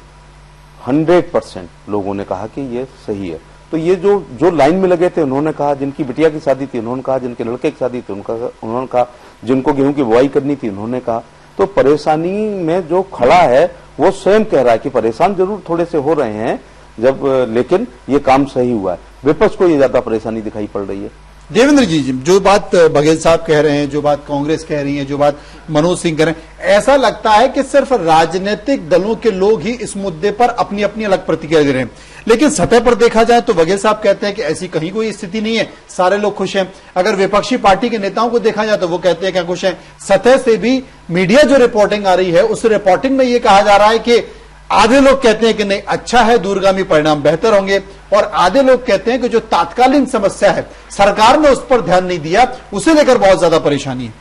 100% लोगों ने कहा कि ये सही है। तो ये जो लाइन में लगे थे, उन्होंने कहा जिनकी बिटिया की शादी थी, उन्होंने कहा जिनके लड़के की शादी थी, उन्होंने कहा जिनको गेहूं की बुआई करनी थी, उन्होंने कहा। तो परेशानी में जो खड़ा है वो स्वयं कह रहा है कि परेशान जरूर थोड़े से हो रहे हैं लेकिन ये काम सही हुआ है। विपक्ष को ये ज्यादा परेशानी दिखाई पड़ रही है। देवेंद्र जी, जो बात बघेल साहब कह रहे हैं, जो बात कांग्रेस कह रही है, जो बात मनोज सिंह कह रहे हैं, ऐसा लगता है कि सिर्फ राजनीतिक दलों के लोग ही इस मुद्दे पर अपनी अपनी अलग प्रतिक्रिया दे रहे हैं। लेकिन सतह पर देखा जाए तो बघेल साहब कहते हैं कि ऐसी कहीं कोई स्थिति नहीं है, सारे लोग खुश हैं। अगर विपक्षी पार्टी के नेताओं को देखा जाए तो वो कहते हैं कि खुश हैं। सतह से भी मीडिया जो रिपोर्टिंग आ रही है, उस रिपोर्टिंग में ये कहा जा रहा है कि आधे लोग कहते हैं कि नहीं अच्छा है, दूरगामी परिणाम बेहतर होंगे, और आधे लोग कहते हैं कि जो तात्कालीन समस्या है सरकार ने उस पर ध्यान नहीं दिया, उसे लेकर बहुत ज्यादा परेशानी है।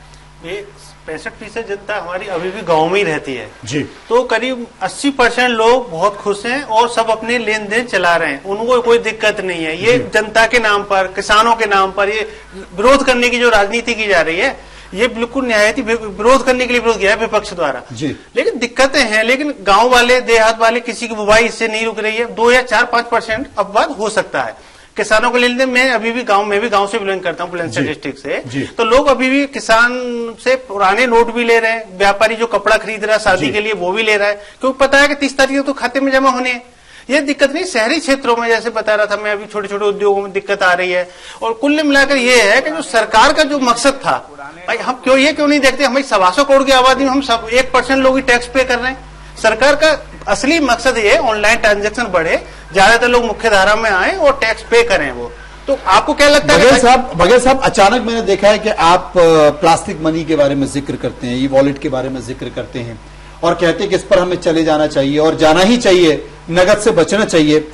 65% जनता हमारी अभी भी गांव में ही रहती है जी। तो करीब 80% लोग बहुत खुश हैं और सब अपने लेन देन चला रहे हैं, उनको कोई दिक्कत नहीं है। ये जनता के नाम पर, किसानों के नाम पर ये विरोध करने की जो राजनीति की जा रही है, ये बिल्कुल न्यायिक विरोध करने के लिए विरोध किया है विपक्ष द्वारा जी। लेकिन दिक्कतें हैं, लेकिन गांव वाले, देहात वाले, किसी की बुवाई इससे नहीं रुक रही है। 2 या 4-5% अपवाद हो सकता है। किसानों के लेन देन में अभी भी गांव से बिलोंग करता हूँ, बुलंदशहर डिस्ट्रिक्ट से, तो लोग अभी भी किसान से पुराने नोट भी ले रहे हैं। व्यापारी जो कपड़ा खरीद रहा है शादी के लिए वो भी ले रहा है, क्योंकि पता है कि 30 तारीख तो खाते में जमा होने हैं। ये दिक्कत नहीं, शहरी क्षेत्रों में जैसे बता रहा था मैं, अभी छोटे छोटे उद्योगों में दिक्कत आ रही है। और कुल मिलाकर ये है कि जो सरकार का जो मकसद था, भाई हम क्यों नहीं देखते, हमारी 125 करोड़ की आबादी में हम सब 1% लोग ही टैक्स पे कर रहे हैं। सरकार का असली मकसद ये ऑनलाइन ट्रांजैक्शन बढ़े, ज्यादातर लोग मुख्य धारा में आए और टैक्स पे करें। वो तो आपको क्या लगता है? बघेल साहब, अचानक मैंने देखा है कि आप प्लास्टिक मनी के बारे में जिक्र करते हैं, ई वॉलेट के बारे में जिक्र करते हैं और कहते हैं कि इस पर हमें चले जाना चाहिए और जाना ही चाहिए, नगद से बचना चाहिए।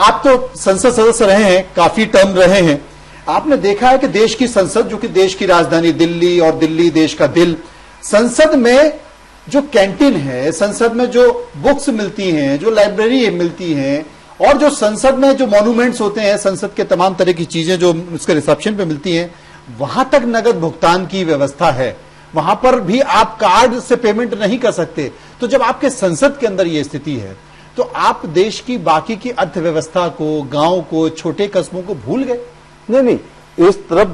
आप तो संसद सदस्य रहे हैं, काफी टर्म रहे हैं, आपने देखा है कि देश की संसद, जो कि देश की राजधानी दिल्ली और दिल्ली देश का दिल, संसद में जो कैंटीन है, संसद में जो बुक्स मिलती हैं, जो लाइब्रेरी मिलती हैं, और जो संसद में जो मॉन्यूमेंट्स होते हैं, संसद के तमाम तरह की चीजें जो उसके रिसेप्शन पे मिलती हैं, वहां तक नगद भुगतान की व्यवस्था है। वहां पर भी आप कार्ड से पेमेंट नहीं कर सकते। तो जब आपके संसद के अंदर यह स्थिति है तो आप देश की बाकी की अर्थव्यवस्था को, गांव को, छोटे कस्बों को भूल गए? नहीं, इस तरफ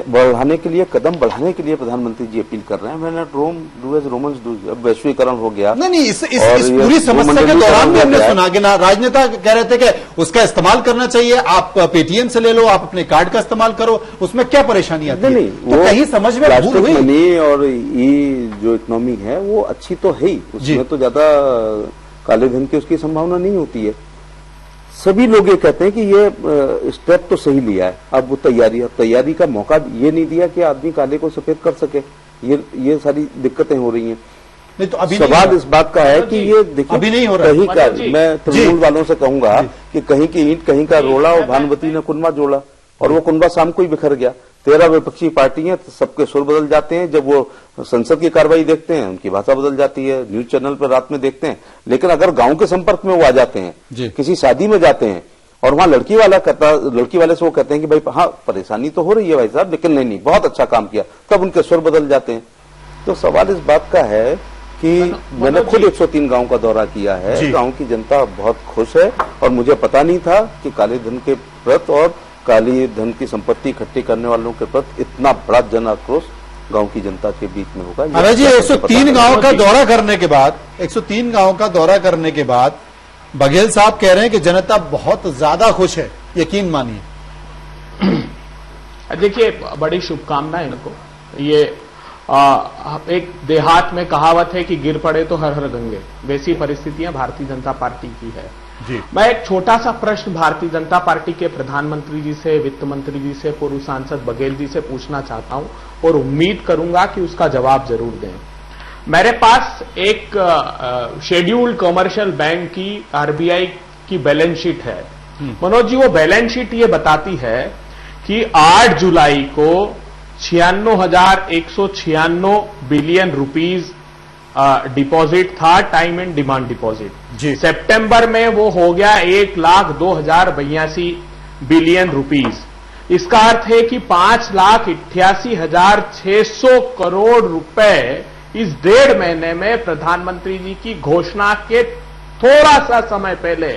बढ़ाने के लिए, कदम बढ़ाने के लिए प्रधानमंत्री जी अपील कर रहे हैं। मैंने Rome do as Romans do, अब वैश्वीकरण हो गया। नहीं, इस पूरी समस्या के दौरान भी हमने सुना कि राजनेता कह रहे थे कि उसका इस्तेमाल करना चाहिए, आप पेटीएम से ले लो, आप अपने कार्ड का इस्तेमाल करो, उसमें क्या परेशानी आती है? नहीं, तो कहीं समझ में भूल हुई। मनी और ये जो इकोनॉमी है वो अच्छी तो है ही, उसमें तो ज्यादा काले धन की उसकी संभावना नहीं होती है। सभी लोग ये कहते हैं कि ये स्टेप तो सही लिया है, अब वो तैयारी का मौका ये नहीं दिया कि आदमी काले को सफेद कर सके। ये सारी दिक्कतें हो रही हैं। नहीं तो अभी सवाल इस बात का है कि ये देखिए अभी नहीं हो रहा कहीं का, मैं तृणमूल वालों से कहूंगा कि कहीं की ईंट कहीं का रोड़ा और भानुमती ने कुनबा जोड़ा, और वो कुनबा शाम को ही बिखर गया। 13 विपक्षी पार्टी हैं, सबके सुर बदल जाते हैं। जब वो संसद की कार्रवाई देखते हैं उनकी भाषा बदल जाती है, न्यूज चैनल पर रात में देखते हैं। लेकिन अगर गांव के संपर्क में वो आ जाते हैं, किसी शादी में जाते हैं और वहां लड़की वाले से वो कहते हैं कि भाई हाँ परेशानी तो हो रही है भाई साहब, लेकिन नहीं बहुत अच्छा काम किया, तब उनके सुर बदल जाते हैं। तो सवाल इस बात का है कि मैंने खुद 103 गांव का दौरा किया है, गांव की जनता बहुत खुश है, और मुझे पता नहीं था कि काले धन के प्रति और काली धन की संपत्ति इकट्ठी करने वालों के प्रति इतना बड़ा जन आक्रोश गांव की जनता के बीच में होगा। अरे जी 103 गांव का दौरा करने के बाद 103 गांव का दौरा करने के बाद बघेल साहब कह रहे हैं कि जनता बहुत ज्यादा खुश है, यकीन मानिए। देखिए बड़ी शुभकामनाएं इनको। ये एक देहात में कहावत है कि गिर पड़े तो हर हर गंगे, वैसी परिस्थितियां भारतीय जनता पार्टी की है। जी। मैं एक छोटा सा प्रश्न भारतीय जनता पार्टी के प्रधानमंत्री जी से, वित्त मंत्री जी से, पूर्व सांसद बघेल जी से पूछना चाहता हूं और उम्मीद करूंगा कि उसका जवाब जरूर दें। मेरे पास एक शेड्यूल्ड कमर्शियल बैंक की आरबीआई की बैलेंस शीट है। मनोज जी, वो बैलेंस शीट ये बताती है कि 8 जुलाई को 96,196 बिलियन रुपीज डिपॉजिट था, टाइम एंड डिमांड डिपॉजिट। सितंबर में वो हो गया 1,02,082 बिलियन रुपीज। इसका अर्थ है कि 5,88,600 करोड़ रुपए इस 1.5 महीने में प्रधानमंत्री जी की घोषणा के थोड़ा सा समय पहले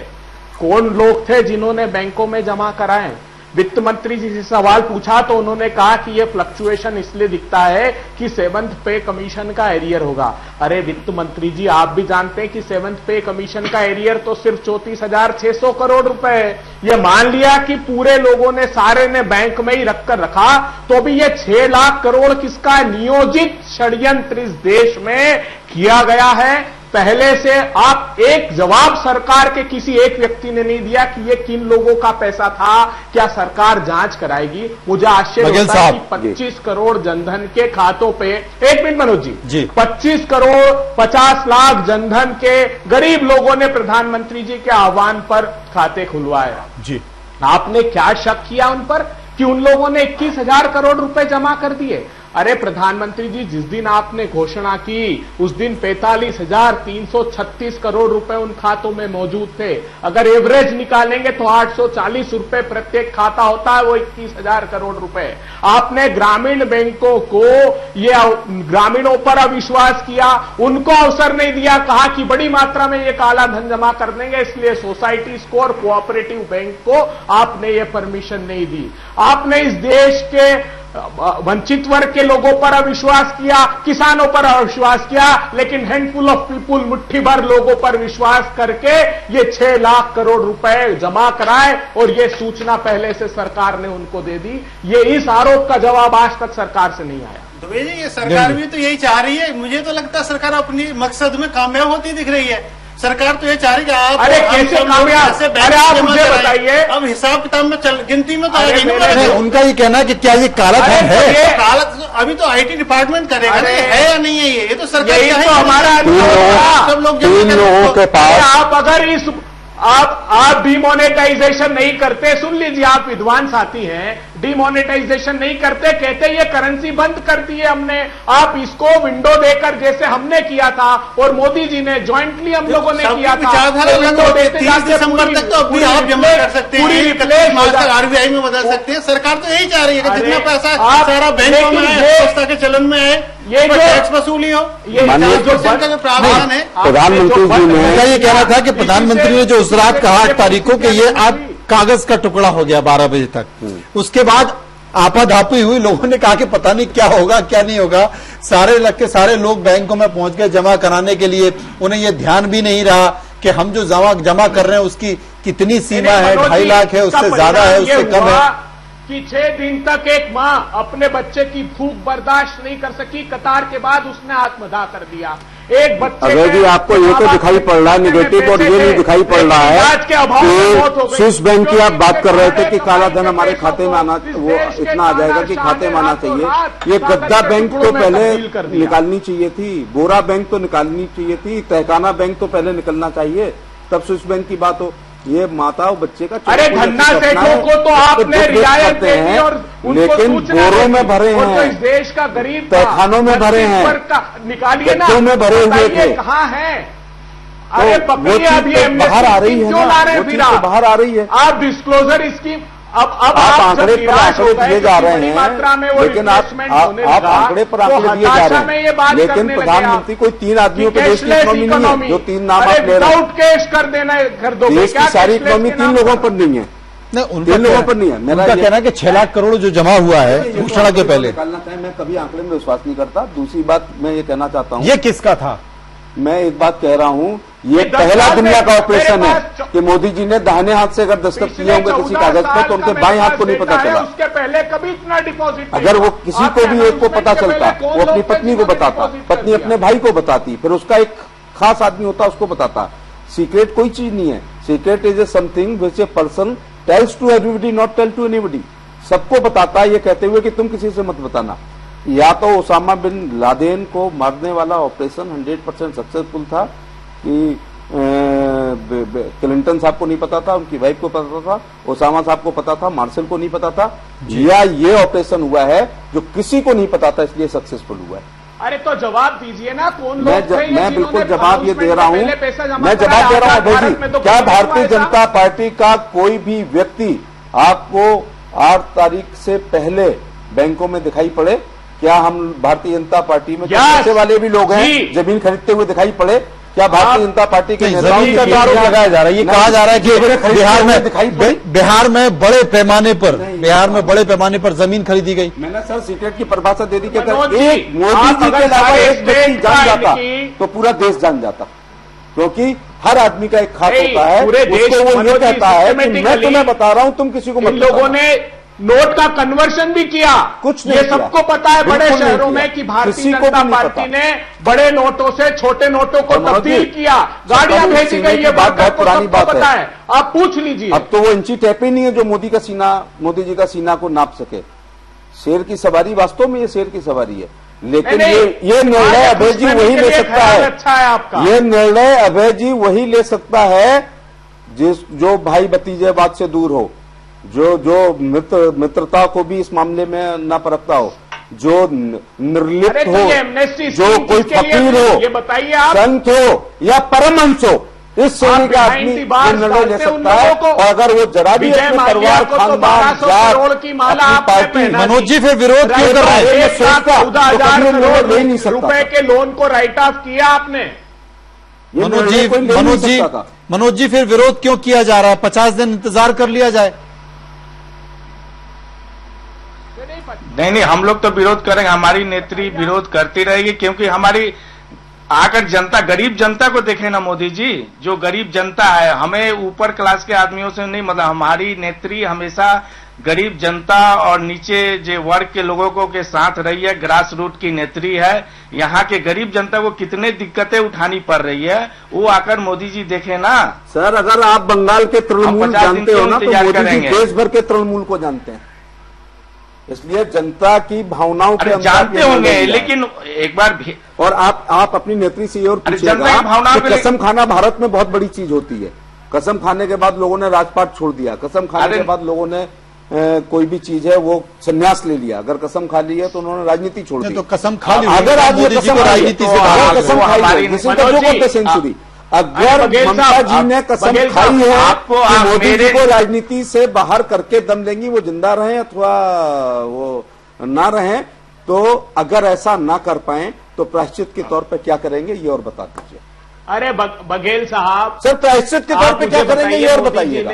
कौन लोग थे जिन्होंने बैंकों में जमा कराए? वित्त मंत्री जी से सवाल पूछा तो उन्होंने कहा कि यह फ्लक्चुएशन इसलिए दिखता है कि 7th पे कमीशन का एरियर होगा। अरे वित्त मंत्री जी, आप भी जानते हैं कि 7th पे कमीशन का एरियर तो सिर्फ 34,600 करोड़ रुपए है। ये मान लिया कि पूरे लोगों ने, सारे ने बैंक में ही रखकर रखा, तो भी ये 6 लाख करोड़ किसका नियोजित षड्यंत्र इस देश में किया गया है। पहले से आप एक जवाब सरकार के किसी एक व्यक्ति ने नहीं दिया कि ये किन लोगों का पैसा था, क्या सरकार जांच कराएगी? मुझे आश्चर्य होता है कि 25 करोड़ जनधन के खातों पे, 1 मिनट मनोज जी, 25 करोड़ 50 लाख जनधन के गरीब लोगों ने प्रधानमंत्री जी के आह्वान पर खाते खुलवाए। जी, आपने क्या शक किया उन पर कि उन लोगों ने 21,000 करोड़ रुपए जमा कर दिए? अरे प्रधानमंत्री जी, जिस दिन आपने घोषणा की उस दिन 45,336 करोड़ रुपए उन खातों में मौजूद थे। अगर एवरेज निकालेंगे तो 840 रुपए प्रत्येक खाता होता है, वो 21,000 करोड़ रुपए। आपने ग्रामीण बैंकों को, ये ग्रामीणों पर अविश्वास किया, उनको अवसर नहीं दिया, कहा कि बड़ी मात्रा में ये काला धन जमा कर देंगे, इसलिए सोसाइटीज को और कोऑपरेटिव बैंक को आपने ये परमिशन नहीं दी। आपने इस देश के वंचित वर्ग के लोगों पर अविश्वास किया, किसानों पर अविश्वास किया, लेकिन हैंडफुल ऑफ पीपुल, मुट्ठी भर लोगों पर विश्वास करके ये 6 लाख करोड़ रुपए जमा कराए और ये सूचना पहले से सरकार ने उनको दे दी। ये इस आरोप का जवाब आज तक सरकार से नहीं आया। दुबे जी, ये सरकार भी तो यही चाह रही है। मुझे तो लगता है सरकार अपनी मकसद में कामयाब होती दिख रही है। सरकार तो ये चाह रही है आप, अरे कैसे कामयाब? अरे आप मुझे बताइए, अब हिसाब किताब में गिनती में तो उनका ये कहना है कि क्या ये काला धन है? काला अभी तो आईटी डिपार्टमेंट करेगा, है या नहीं है? ये तो सरकार, यही तो हमारा सब लोग लोगों के पास। आप अगर इस आप डिमोनेटाइजेशन नहीं करते, सुन लीजिए, आप विद्वान साथी हैं, डिमोनेटाइजेशन नहीं करते, कहते ये करेंसी बंद कर दी है हमने, आप इसको विंडो देकर जैसे हमने किया था और मोदी जी ने ज्वाइंटली हम लोगों ने किया था, विंडो देते 30 दिसंबर तक तो अभी आप जमा कर सकते हैं, आरबीआई में बदल सकते हैं। सरकार तो यही चाह रही है कि जितना पैसा सारा बैंकों में व्यवस्था के चलन में है, ये जो टैक्स वसूली हो, ये जो प्रावधान है। प्रधानमंत्री जी ने ये कहना था कि प्रधानमंत्री ने जो उस रात कहा 8 तारीख को कि ये आप कागज का टुकड़ा हो गया 12 बजे तक, उसके बाद आपाधापी हुई। लोगों ने कहा कि पता नहीं क्या होगा क्या नहीं होगा। सारे लोग बैंकों में पहुंच गए जमा कराने के लिए। उन्हें यह ध्यान भी नहीं रहा कि हम जो जमा कर रहे हैं उसकी कितनी सीमा है, 2.5 लाख है, उससे ज्यादा है, उससे कम है। कि 6 दिन तक एक मां अपने बच्चे की भूख बर्दाश्त नहीं कर सकी, कतार के बाद उसने आत्मदाह कर दिया। एक बच्चे अगर जी आपको ये तो दिखाई पड़ रहा है निगेटिव, और ये नहीं दिखाई पड़ रहा है कि स्विस बैंक की आप बात कर रहे थे कि काला धन हमारे खाते में आना, वो इतना आ जाएगा कि खाते में आना चाहिए। ये गद्दा बैंक तो पहले निकालनी चाहिए थी, बोरा बैंक तो निकालनी चाहिए थी, तहखाना बैंक तो पहले निकलना चाहिए, तब स्विस बैंक की बात हो। ये माता और बच्चे का अरे धन्ना सेठों को तो आपने रियायत दे दी और लेकिन बोरों में भरे हैं, तो इस देश का गरीब तहखानों में भरे हैं, निकालिए ना, में भरे हुए थे, कहाँ है? अरे पकड़िए, अभी बाहर आ रही है, क्यों ला रहे हैं? फिर बाहर आ रही है। आप डिस्क्लोजर स्कीम अब आप आंकड़े पर आंकड़े दिए जा रहे हैं, लेकिन आप आंकड़े पर आंकड़े दिए जा रहे हैं, लेकिन प्रधानमंत्री कोई 3 आदमियों के देश की इकोनॉमी नहीं है जो 3 नाम आप ले रहे हैं। कैश कर देना कर दो, देश की सारी इकोनॉमी 3 लोगों पर नहीं है, 3 लोगों पर नहीं है। मेरा कहना है कि 6 लाख करोड़ जो जमा हुआ है घोषणा के पहले निकालना चाहिए। मैं कभी आंकड़े में विश्वास नहीं करता। दूसरी बात मैं ये कहना चाहता हूँ, ये किसका था? मैं एक बात कह रहा हूं, ये पहला दुनिया का ऑपरेशन है कि मोदी जी ने दाहिने हाथ से अगर दस्तखत किए होंगे किसी कागज पर तो उनके बाएं हाथ को नहीं पता चला। उसके पहले कभी इतना डिपॉजिट अगर वो किसी को भी एक को पता चलता, वो अपनी पत्नी को बताता, पत्नी अपने भाई को बताती, फिर उसका एक खास आदमी होता उसको बताता। सीक्रेट कोई चीज नहीं है। Secret is a something which a person tells to everybody, not tell to anybody. सबको बताता है ये कहते हुए कि तुम किसी से मत बताना। या तो ओसामा बिन लादेन को मारने वाला ऑपरेशन 100% सक्सेसफुल था कि क्लिंटन साहब को नहीं पता था, उनकी वाइफ को पता था, ओसामा साहब को पता था, मार्शल को नहीं पता था, या ये ऑपरेशन हुआ है जो किसी को नहीं पता था इसलिए सक्सेसफुल हुआ है। अरे तो जवाब दीजिए ना, कौन लोग थे? मैं बिल्कुल जवाब ये दे रहा हूं, मैं जवाब दे रहा हूं अभय जी। क्या भारतीय जनता पार्टी का कोई भी व्यक्ति आपको 8 तारीख से पहले बैंकों में दिखाई पड़े? क्या हम भारतीय जनता पार्टी में पैसे वाले भी लोग हैं जमीन खरीदते हुए दिखाई पड़े? क्या भारतीय जनता पार्टी के नेताओं का आरोप लगाया जा रहा है? ये कहा जा रहा है कि बिहार में बड़े पैमाने पर जमीन खरीदी गई। मैंने सर सीक्रेट की परिभाषा दे दी कि अगर एक मोदी जी के अलावा एक व्यक्ति जान जाता तो पूरा देश जान जाता, क्योंकि हर आदमी का एक खात होता है, उसको वो ये कहता है कि मैं तुम्हें बता रहा हूं, तुम किसी को मत बताओ। लोगों ने नोट का कन्वर्शन भी किया, कुछ नहीं, ये सबको पता है बड़े शहरों में कि भारतीय जनता पार्टी ने बड़े नोटों से छोटे नोटों को तब्दील किया, गाड़ियां भेजी गई। ये बात बहुत पुरानी बात है, आप पूछ लीजिए। अब तो वो इंची टैप ही नहीं है जो मोदी जी का सीना को नाप सके। शेर की सवारी, वास्तव में ये शेर की सवारी है, लेकिन ये निर्णय अभय जी वही ले सकता है। अच्छा है आपका ये निर्णय अभय जी वही ले सकता है जो भाई भतीजेवाद से दूर हो, जो मित्रता को भी इस मामले में न परखता हो, जो निर्लिप्त हो, जो कोई फकीर हो, ये बताइए आप, संत हो या परमहंस हो, इस श्रेणी का आदमी निर्णय ले सकता है। और अगर वो जरा भी अपने परिवार, खानदान, जात की पार्टी, मनोज जी फिर विरोध क्यों कर रहे हैं? 14,000 ले नहीं सकता। रुपए के लोन को राइट ऑफ किया आपने। मनोज जी फिर विरोध क्यों किया जा रहा है? 50 दिन इंतजार कर लिया जाए। नहीं, हम लोग तो विरोध करेंगे, हमारी नेत्री विरोध करती रहेगी, क्योंकि हमारी आकर जनता, गरीब जनता को देखे ना मोदी जी, जो गरीब जनता है, हमें ऊपर क्लास के आदमियों से नहीं, मतलब हमारी नेत्री हमेशा गरीब जनता और नीचे जो वर्ग के लोगों को के साथ रही है, ग्रास रूट की नेत्री है। यहाँ के गरीब जनता को कितने दिक्कतें उठानी पड़ रही है, वो आकर मोदी जी देखे ना। सर अगर आप बंगाल के तृणमूल जानते हो ना, तो मोदी जी देश भर के तृणमूल को जानते हैं, इसलिए जनता की भावनाओं के अंदर जानते होंगे। लेकिन एक बार भी, और आप अपनी नेत्री से और पूछिएगा कि कसम खाना भारत में बहुत बड़ी चीज होती है। कसम खाने के बाद लोगों ने राजपाट छोड़ दिया, कसम खाने के बाद लोगों ने कोई भी चीज है वो संन्यास ले लिया। अगर कसम खा ली है तो उन्होंने राजनीति छोड़ दी। तो कसम खा ली, अगर आज ये कसम राजनीति से कसम खाई सेंचुरी, अगर ममता जी ने कसम खाई है कि मोदी जी को राजनीति से बाहर करके दम लेंगी, वो जिंदा रहें अथवा वो ना रहें, तो अगर ऐसा ना कर पाए तो प्रायश्चित के तौर पे क्या करेंगे ये और बता दीजिए। अरे बघेल साहब, सर प्रायश्चित के तौर पे क्या करेंगे ये और बताइएगा।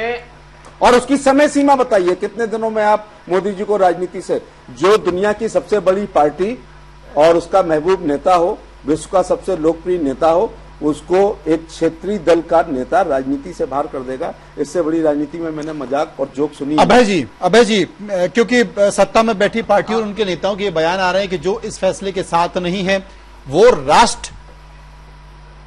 और उसकी समय सीमा बताइए, कितने दिनों में आप मोदी जी को राजनीति से, जो दुनिया की सबसे बड़ी पार्टी और उसका महबूब नेता हो, विश्व का सबसे लोकप्रिय नेता हो, उसको एक क्षेत्रीय दल का नेता राजनीति से बाहर कर देगा। इससे बड़ी राजनीति में मैंने मजाक और जोक सुनी। अभय जी, क्योंकि सत्ता में बैठी पार्टी और उनके नेताओं के ये बयान आ रहे हैं कि जो इस फैसले के साथ नहीं है वो राष्ट्र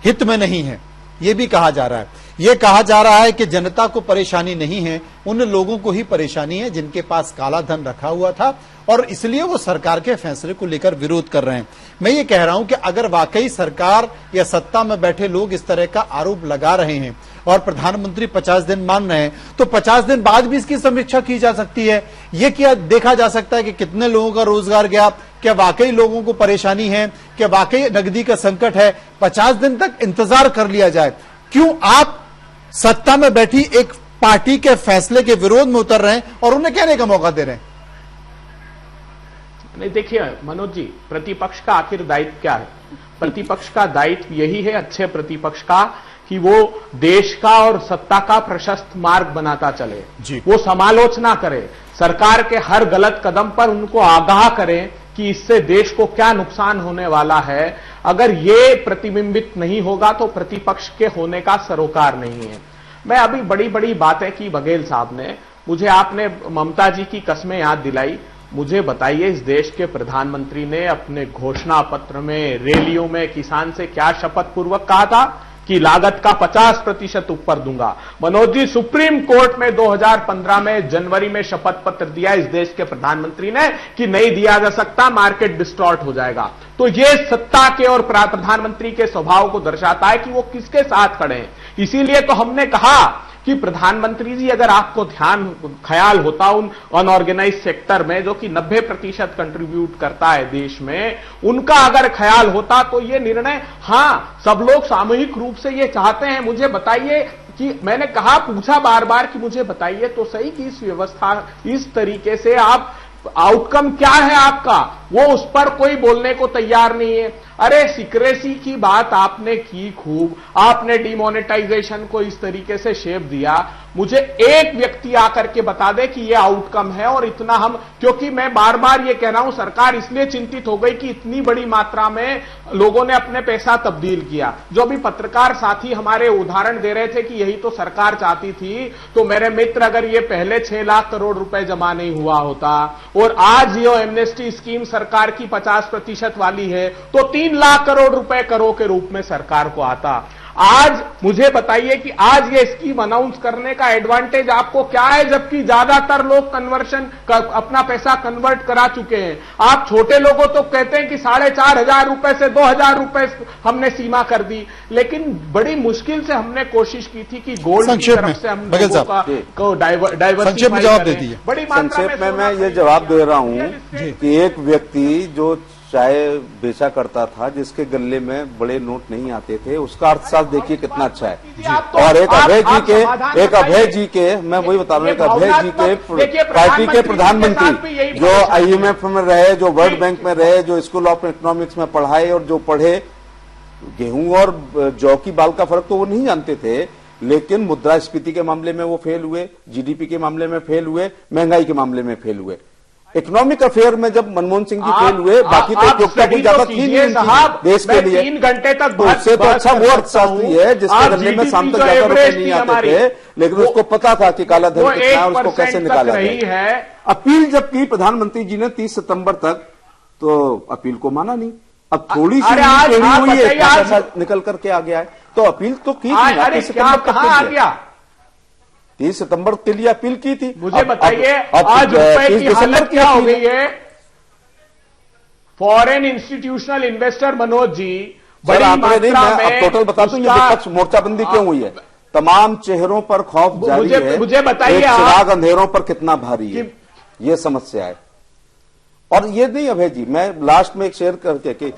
हित में नहीं है, ये भी कहा जा रहा है। ये कहा जा रहा है कि जनता को परेशानी नहीं है, उन लोगों को ही परेशानी है जिनके पास काला धन रखा हुआ था और इसलिए वो सरकार के फैसले को लेकर विरोध कर रहे हैं। मैं ये कह रहा हूं कि अगर वाकई सरकार या सत्ता में बैठे लोग इस तरह का आरोप लगा रहे हैं और प्रधानमंत्री 50 दिन मान रहे हैं, तो 50 दिन बाद भी इसकी समीक्षा की जा सकती है। ये क्या देखा जा सकता है कि कितने लोगों का रोजगार गया, क्या वाकई लोगों को परेशानी है, क्या वाकई नकदी का संकट है। 50 दिन तक इंतजार कर लिया जाए। क्यों आप सत्ता में बैठी एक पार्टी के फैसले के विरोध में उतर रहे हैं और उन्हें कहने का मौका दे रहे हैं? नहीं, देखिए मनोज जी, प्रतिपक्ष का आखिर दायित्व क्या है? प्रतिपक्ष का दायित्व यही है, अच्छे प्रतिपक्ष का, कि वो देश का और सत्ता का प्रशस्त मार्ग बनाता चले, वो समालोचना करे, सरकार के हर गलत कदम पर उनको आगाह करे कि इससे देश को क्या नुकसान होने वाला है। अगर ये प्रतिबिंबित नहीं होगा तो प्रतिपक्ष के होने का सरोकार नहीं है। मैं अभी बड़ी बड़ी बातें की बघेल साहब ने, मुझे आपने ममता जी की कस्में याद दिलाई। मुझे बताइए, इस देश के प्रधानमंत्री ने अपने घोषणा पत्र में, रैलियों में किसान से क्या शपथ पूर्वक कहा था कि लागत का 50% ऊपर दूंगा। मनोज जी, सुप्रीम कोर्ट में 2015 में जनवरी में शपथ पत्र दिया इस देश के प्रधानमंत्री ने कि नहीं दिया जा सकता, मार्केट डिस्टॉर्ट हो जाएगा। तो ये सत्ता के और प्रधानमंत्री के स्वभाव को दर्शाता है कि वो किसके साथ खड़े हैं। इसीलिए तो हमने कहा कि प्रधानमंत्री जी, अगर आपको ख्याल होता उन अनऑर्गेनाइज सेक्टर में जो कि 90% कंट्रीब्यूट करता है देश में, उनका अगर ख्याल होता तो ये निर्णय, हां सब लोग सामूहिक रूप से ये चाहते हैं। मुझे बताइए कि मैंने कहा, पूछा बार बार कि मुझे बताइए तो सही कि इस व्यवस्था, इस तरीके से आप आउटकम क्या है आपका, वो उस पर कोई बोलने को तैयार नहीं है। अरे सिक्रेसी की बात आपने की खूब, आपने डिमोनेटाइजेशन को इस तरीके से शेप दिया। मुझे एक व्यक्ति आकर के बता दे कि ये आउटकम है और इतना हम, क्योंकि मैं बार बार ये कह रहा हूं, सरकार इसलिए चिंतित हो गई कि इतनी बड़ी मात्रा में लोगों ने अपने पैसा तब्दील किया। जो भी पत्रकार साथी हमारे उदाहरण दे रहे थे कि यही तो सरकार चाहती थी, तो मेरे मित्र, अगर ये पहले 6 लाख करोड़ रुपए जमा नहीं हुआ होता और आज ये एमनेस्टी स्कीम सरकार की 50% वाली है, तो 3 लाख करोड़ रुपए करों के रूप में सरकार को आता। आज मुझे बताइए कि आज ये स्कीम अनाउंस करने का एडवांटेज आपको क्या है, जबकि ज्यादातर लोग कन्वर्शन अपना पैसा कन्वर्ट करा चुके हैं। आप छोटे लोगों तो कहते हैं कि 4,500 रुपए से 2,000 रुपए हमने सीमा कर दी, लेकिन बड़ी मुश्किल से हमने कोशिश की थी कि गोल्ड की तरफ से हम लोगों को डाइवर्सिफाई करें। बड़ी संक्षेप में मैं ये जवाब दे रहा हूं कि एक व्यक्ति जो चाय बेचा करता था, जिसके गले में बड़े नोट नहीं आते थे, उसका अर्थशास्त्र देखिए कितना अच्छा है। और एक अभय जी के मैं वही बता रहा हूं, एक अभय जी के पार्टी के प्रधानमंत्री जो IMF में रहे, जो वर्ल्ड बैंक में रहे, जो स्कूल ऑफ इकोनॉमिक्स में पढ़ाए और जो पढ़े, गेहूं और जौ की बाल का फर्क तो वो नहीं जानते थे, लेकिन मुद्रास्फीति के मामले में वो फेल हुए, GDP के मामले में फेल हुए, महंगाई के मामले में फेल हुए। इकोनॉमिक अफेयर में जब मनमोहन सिंह जी फेल हुए, बाकी तो उपयोगिता की ज्यादा थी नहीं साहब देश के लिए। 3 घंटे तक उससे तो अच्छा वो अर्थशास्त्री है जिसके गले में शाम तक ज्यादा रुपए नहीं आते थे, लेकिन उसको पता था कि काला धन कितना है और उसको कैसे निकाला जाए। अपील जब की प्रधानमंत्री जी ने 30 सितंबर तक, तो अपील को माना नहीं। अब थोड़ी सी हुई है, निकल करके आ गया है, तो अपील तो की थी, 30 सितंबर के लिए अपील की थी। मुझे बताइए आज रुपए की हालत क्या हो गई है? Foreign institutional investor Manoj ji बड़ी मात्रा में, टोटल बता दूं ये विपक्ष मोर्चाबंदी क्यों हुई है। तमाम चेहरों पर खौफ जारी है। मुझे बताइए चिराग अंधेरों पर कितना भारी है, ये समस्या है। और ये नहीं अभय जी, मैं लास्ट में एक शेयर करके कि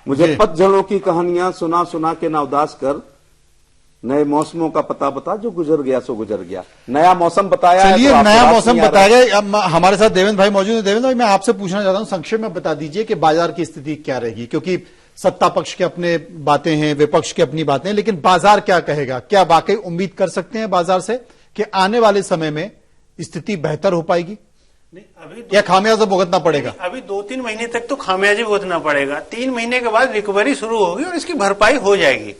मुझे पतझड़ों की कहानियां सुना सुना के ना उदास कर, नए मौसमों का पता बता, जो गुजर गया सो गुजर गया। नया मौसम बताया है, चलिए नया मौसम बताया गया। हमारे साथ देवेंद्र भाई मौजूद है। देवेंद्र भाई, मैं आपसे पूछना चाहता हूं, संक्षेप में बता दीजिए कि बाजार की स्थिति क्या रहेगी, क्योंकि सत्ता पक्ष के अपने बातें हैं, विपक्ष की अपनी बातें हैं, लेकिन बाजार क्या कहेगा? क्या वाकई उम्मीद कर सकते हैं बाजार से कि आने वाले समय में स्थिति बेहतर हो पाएगी नहीं, अभी या खामियाजा भुगतना पड़ेगा? अभी 2-3 महीने तक तो खामियाजा भुगतना पड़ेगा। 3 महीने के बाद रिकवरी शुरू होगी और इसकी भरपाई हो जाएगी।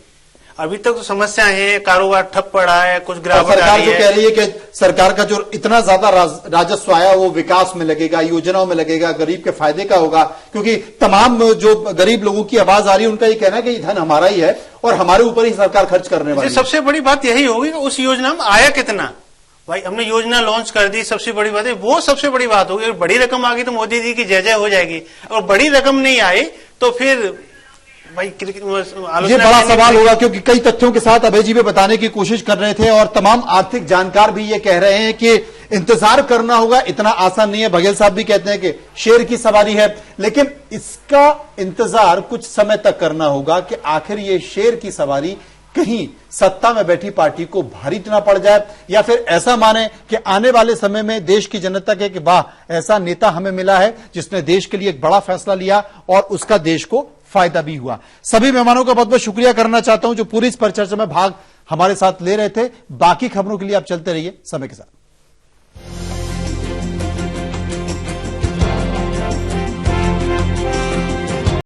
अभी तक तो समस्याएं हैं, कारोबार ठप पड़ा है, कुछ गिरावट सरकार जो कह रही है कि सरकार का जो इतना ज्यादा राजस्व आया वो विकास में लगेगा, योजनाओं में लगेगा, गरीब के फायदे का होगा, क्योंकि तमाम जो गरीब लोगों की आवाज आ रही है उनका ये कहना है कि ये धन हमारा ही है और हमारे ऊपर ही सरकार खर्च करने वाली है। सबसे बड़ी बात यही होगी कि उस योजना में आया कितना। भाई हमने योजना लॉन्च कर दी, सबसे बड़ी बात है वो, सबसे बड़ी बात होगी। अगर बड़ी रकम आ गई तो मोदी जी की जय जय हो जाएगी, और बड़ी रकम नहीं आई तो फिर भाई ये बड़ा सवाल होगा, क्योंकि कई तथ्यों के साथ अभय जी भी बताने की कोशिश कर रहे थे और तमाम आर्थिक जानकार भी ये कह रहे हैं कि इंतजार करना होगा, इतना आसान नहीं है। बघेल साहब भी कहते हैं कि शेर की सवारी है, लेकिन इसका इंतजार कुछ समय तक करना होगा कि आखिर ये शेर की सवारी कहीं सत्ता में बैठी पार्टी को भारी ना पड़ जाए, या फिर ऐसा माने कि आने वाले समय में देश की जनता के कि वाह ऐसा नेता हमें मिला है जिसने देश के लिए एक बड़ा फैसला लिया और उसका देश को फायदा भी हुआ। सभी मेहमानों का बहुत बहुत शुक्रिया करना चाहता हूं जो पूरी इस परिचर्चा में भाग हमारे साथ ले रहे थे। बाकी खबरों के लिए आप चलते रहिए समय के साथ।